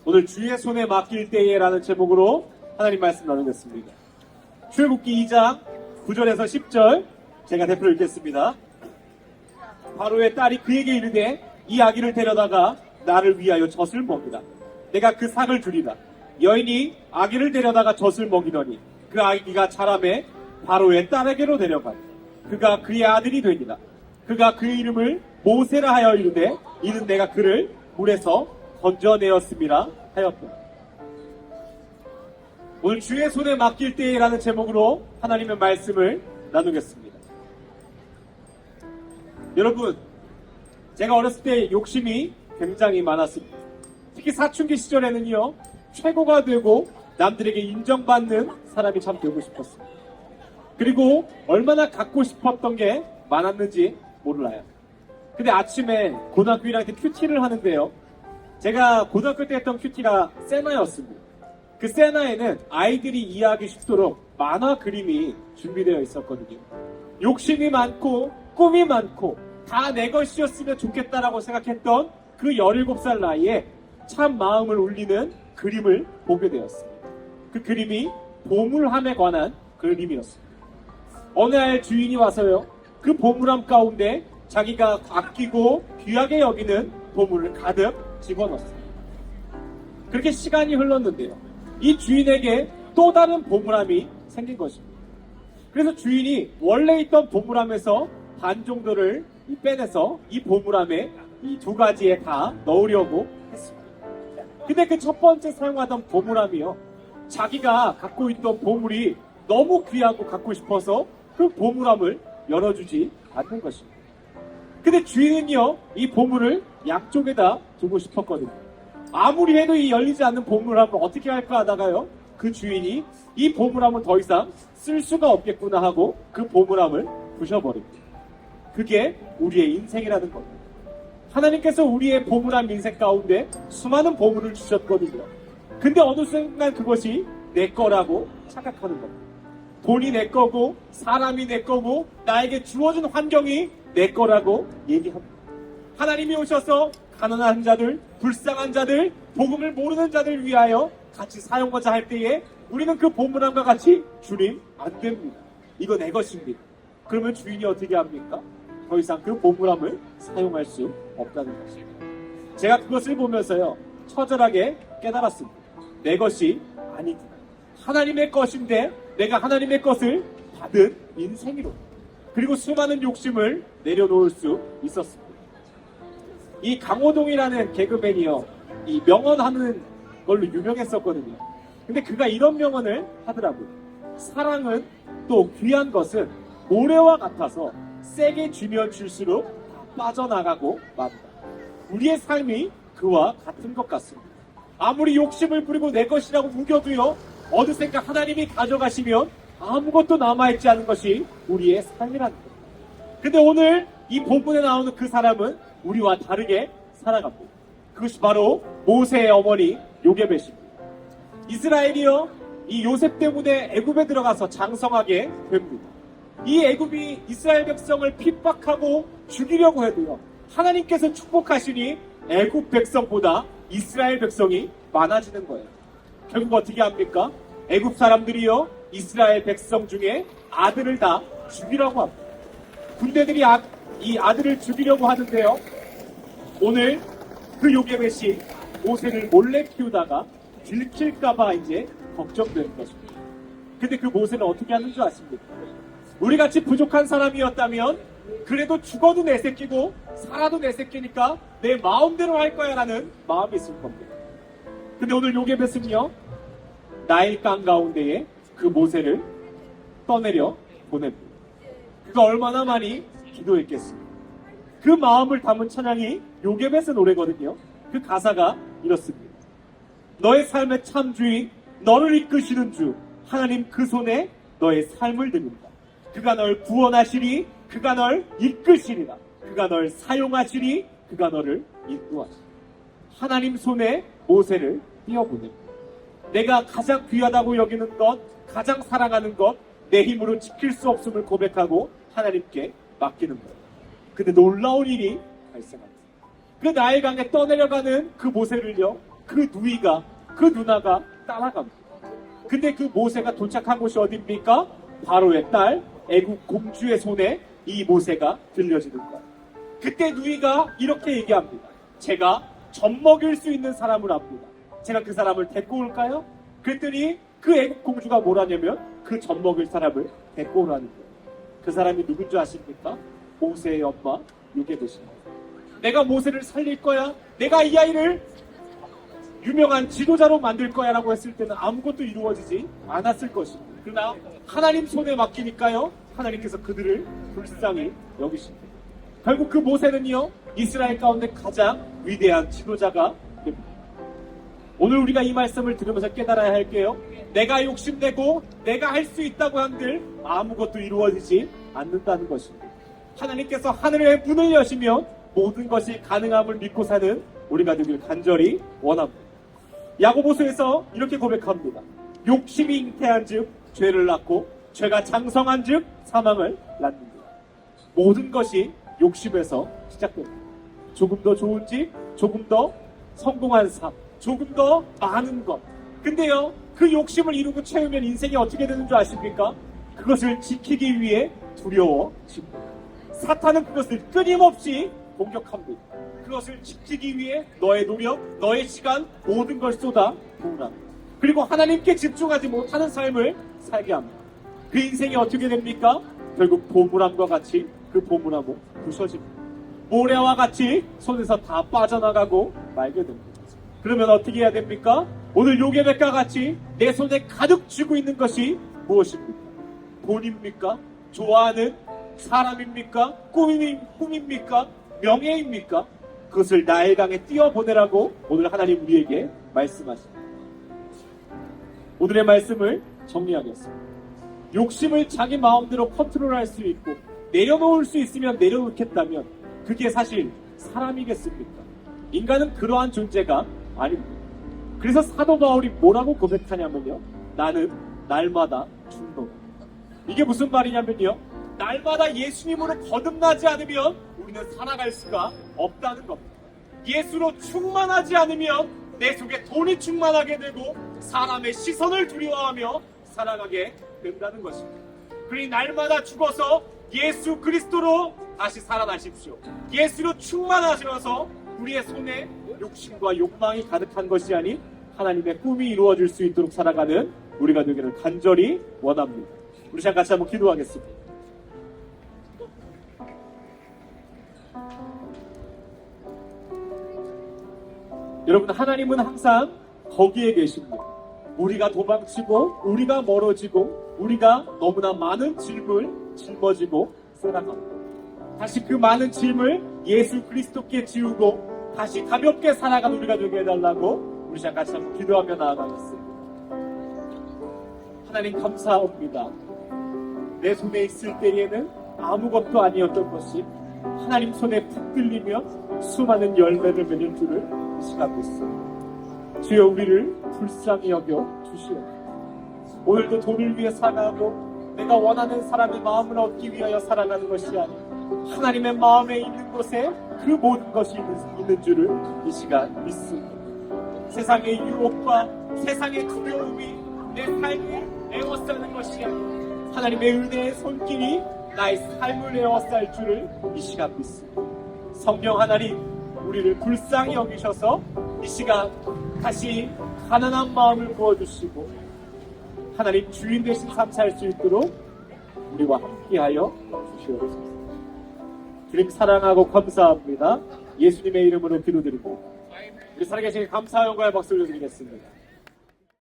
오늘 주의 손에 맡길 때에라는 제목으로 하나님 말씀 나누겠습니다. 출애굽기 2장 9절에서 10절 제가 대표로 읽겠습니다. 바로의 딸이 그에게 이르되 이 아기를 데려다가 나를 위하여 젖을 먹이라. 내가 그 상을 주리라. 여인이 아기를 데려다가 젖을 먹이더니 그 아기가 자라매 바로의 딸에게로 데려가니 그가 그의 아들이 되니라. 그가 그의 이름을 모세라 하여 이르되 이는 내가 그를 물에서 건져내었음이라 하였더라. 오늘 주의 손에 맡길 때라는 제목으로 하나님의 말씀을 나누겠습니다. 여러분, 제가 어렸을 때 욕심이 굉장히 많았습니다. 특히 사춘기 시절에는요, 최고가 되고 남들에게 인정받는 사람이 참 되고 싶었습니다. 그리고 얼마나 갖고 싶었던 게 많았는지 몰라요. 근데 아침에 고등학교 1학년 때 큐티를 하는데요, 제가 고등학교 때 했던 큐티가 세나였습니다. 그 세나에는 아이들이 이해하기 쉽도록 만화 그림이 준비되어 있었거든요. 욕심이 많고 꿈이 많고 다 내 것이었으면 좋겠다라고 생각했던 그 17살 나이에 참 마음을 울리는 그림을 보게 되었습니다. 그 그림이 보물함에 관한 그림이었습니다. 어느 날 주인이 와서요, 그 보물함 가운데 자기가 아끼고 귀하게 여기는 보물을 가득 집어넣었습니다. 그렇게 시간이 흘렀는데요, 이 주인에게 또 다른 보물함이 생긴 것입니다. 그래서 주인이 원래 있던 보물함에서 반 정도를 빼내서 이 보물함에 이 두 가지에 다 넣으려고 했습니다. 근데 그 첫 번째 사용하던 보물함이요, 자기가 갖고 있던 보물이 너무 귀하고 갖고 싶어서 그 보물함을 열어주지 않는 것입니다. 근데 주인은요, 이 보물을 양쪽에다 두고 싶었거든요. 아무리 해도 이 열리지 않는 보물함을 어떻게 할까 하다가요, 그 주인이 이 보물함은 더 이상 쓸 수가 없겠구나 하고 그 보물함을 부셔버립니다. 그게 우리의 인생이라는 겁니다. 하나님께서 우리의 보물함 인생 가운데 수많은 보물을 주셨거든요. 근데 어느 순간 그것이 내 거라고 착각하는 겁니다. 돈이 내 거고 사람이 내 거고 나에게 주어진 환경이 내 거라고 얘기합니다. 하나님이 오셔서 가난한 자들, 불쌍한 자들, 복음을 모르는 자들 위하여 같이 사용하자 할 때에 우리는 그 보물함과 같이 주님, 안 됩니다. 이거 내 것입니다. 그러면 주인이 어떻게 합니까? 더 이상 그 보물함을 사용할 수 없다는 것입니다. 제가 그것을 보면서요, 처절하게 깨달았습니다. 내 것이 아니구나. 하나님의 것인데 내가 하나님의 것을 받은 인생이로, 그리고 수많은 욕심을 내려놓을 수 있었습니다. 이 강호동이라는 개그맨이요, 이 명언하는 걸로 유명했었거든요. 근데 그가 이런 명언을 하더라고요. 사랑은 또 귀한 것은 모래와 같아서 세게 쥐면 쥘수록 다 빠져나가고 만다. 우리의 삶이 그와 같은 것 같습니다. 아무리 욕심을 부리고 내 것이라고 우겨도요, 어느샌가 하나님이 가져가시면 아무것도 남아있지 않은 것이 우리의 삶이라는 겁니다. 근데 오늘 이 본문에 나오는 그 사람은 우리와 다르게 살아갑니다. 그것이 바로 모세의 어머니 요게벳입니다. 이스라엘이요, 이 요셉 때문에 애굽에 들어가서 장성하게 됩니다. 이 애굽이 이스라엘 백성을 핍박하고 죽이려고 해도요, 하나님께서 축복하시니 애굽 백성보다 이스라엘 백성이 많아지는 거예요. 결국 어떻게 합니까? 애굽 사람들이요, 이스라엘 백성 중에 아들을 다 죽이려고 합니다. 군대들이 이 아들을 죽이려고 하는데요, 오늘 그 요게벳이 모세를 몰래 키우다가 들킬까봐 이제 걱정되는 것입니다. 근데 그 모세는 어떻게 하는 줄 아십니까? 우리같이 부족한 사람이었다면 그래도 죽어도 내 새끼고 살아도 내 새끼니까 내 마음대로 할 거야 라는 마음이 있을 겁니다. 근데 오늘 요게벳은요, 나일강 가운데에 그 모세를 떠내려 보냅니다. 그가 얼마나 많이 기도했겠습니까? 그 마음을 담은 찬양이 요게벳의 노래거든요. 그 가사가 이렇습니다. 너의 삶의 참 주인, 너를 이끄시는 주 하나님, 그 손에 너의 삶을 드립니다. 그가 널 구원하시리, 그가 널 이끄시리라. 그가 널 사용하시리, 그가 너를 인도하시리. 하나님 손에 모세를 띄워보냅니다. 내가 가장 귀하다고 여기는 것, 가장 사랑하는 것, 내 힘으로 지킬 수 없음을 고백하고 하나님께 맡기는 거예요. 근데 놀라운 일이 발생합니다. 그 나일강에 떠내려가는 그 모세를요, 그 누이가, 그 누나가 따라갑니다. 근데 그 모세가 도착한 곳이 어디입니까? 바로의 딸 애국 공주의 손에 이 모세가 들려지는 거예요. 그때 누이가 이렇게 얘기합니다. 제가 젖 먹일 수 있는 사람을 압니다. 제가 그 사람을 데리고 올까요? 그랬더니 그 애국 공주가 뭐라냐면 그 젖 먹일 사람을 데리고 오라는 거예요. 그 사람이 누군 줄 아십니까? 모세의 엄마 요게벳입니다. 내가 모세를 살릴 거야. 내가 이 아이를 유명한 지도자로 만들 거야 라고 했을 때는 아무것도 이루어지지 않았을 것입니다. 그러나 하나님 손에 맡기니까요, 하나님께서 그들을 불쌍히 여기십니다. 결국 그 모세는요, 이스라엘 가운데 가장 위대한 지도자가 됩니다. 오늘 우리가 이 말씀을 들으면서 깨달아야 할게요. 내가 욕심내고 내가 할 수 있다고 한들 아무것도 이루어지지 않는다는 것입니다. 하나님께서 하늘의 문을 여시면 모든 것이 가능함을 믿고 사는 우리가 되길 간절히 원합니다. 야고보서에서 이렇게 고백합니다. 욕심이 잉태한 즉 죄를 낳고 죄가 장성한 즉 사망을 낳는다. 모든 것이 욕심에서 시작됩니다. 조금 더 좋은 집, 조금 더 성공한 삶, 조금 더 많은 것. 근데요, 그 욕심을 이루고 채우면 인생이 어떻게 되는 줄 아십니까? 그것을 지키기 위해 두려워집니다. 사탄은 그것을 끊임없이 공격합니다. 그것을 지키기 위해 너의 노력, 너의 시간, 모든 걸 쏟아 부으랍니다. 그리고 하나님께 집중하지 못하는 삶을 살게 합니다. 그 인생이 어떻게 됩니까? 결국 보물함과 같이 그 보물함은 부서집니다. 모래와 같이 손에서 다 빠져나가고 말게 됩니다. 그러면 어떻게 해야 됩니까? 오늘 요게벳과 같이 내 손에 가득 쥐고 있는 것이 무엇입니까? 돈입니까? 좋아하는 사람입니까? 꿈입니까? 명예입니까? 그것을 나의 강에 띄워보내라고 오늘 하나님 우리에게 말씀하십니다. 오늘의 말씀을 정리하겠습니다. 욕심을 자기 마음대로 컨트롤할 수 있고 내려놓을 수 있으면 내려놓겠다면 그게 사실 사람이겠습니까? 인간은 그러한 존재가 아닙니다. 그래서 사도 바울이 뭐라고 고백하냐면요, 나는 날마다 충동. 이게 무슨 말이냐면요, 날마다 예수님으로 거듭나지 않으면 우리는 살아갈 수가 없다는 겁니다. 예수로 충만하지 않으면 내 속에 돈이 충만하게 되고 사람의 시선을 두려워하며 살아가게 된다는 것입니다. 그러니 날마다 죽어서 예수 그리스도로 다시 살아나십시오. 예수로 충만하셔서 우리의 손에 욕심과 욕망이 가득한 것이 아닌 하나님의 꿈이 이루어질 수 있도록 살아가는 우리가 되기를 간절히 원합니다. 우리 시간 같이 한번 기도하겠습니다. 여러분, 하나님은 항상 거기에 계십니다. 우리가 도망치고 우리가 멀어지고 우리가 너무나 많은 짐을 짊어지고 살아갑니다. 다시 그 많은 짐을 예수 그리스도께 지우고 다시 가볍게 살아가는 우리가 되게 해달라고 우리 시간 같이 한번 기도하며 나아가겠습니다. 하나님 감사합니다. 내 손에 있을 때에는 아무것도 아니었던 것이 하나님 손에 붙들리며 수많은 열매를 맺을 줄을 이 시간 믿습니다. 주여 우리를 불쌍히 여겨 주시옵소서. 오늘도 돈을 위해 살아가고 내가 원하는 사람의 마음을 얻기 위하여 살아가는 것이 아니라 하나님의 마음에 있는 곳에 그 모든 것이 있는 줄을 이 시간 믿습니다. 세상의 유혹과 세상의 두려움이 내 삶을 에워싸는 것이 아니라 하나님의 은혜의 손길이 나의 삶을 에워쌀 줄을 이 시간 믿습니다. 성령 하나님, 우리를 불쌍히 여기셔서 이 시간 다시 가난한 마음을 부어주시고 하나님 주인 되신 삶 살 수 있도록 우리와 함께하여 주시옵소서. 주님 사랑하고 감사합니다. 예수님의 이름으로 기도드립니다. 우리 살아계신 감사와 영광의 박수 올려드리겠습니다.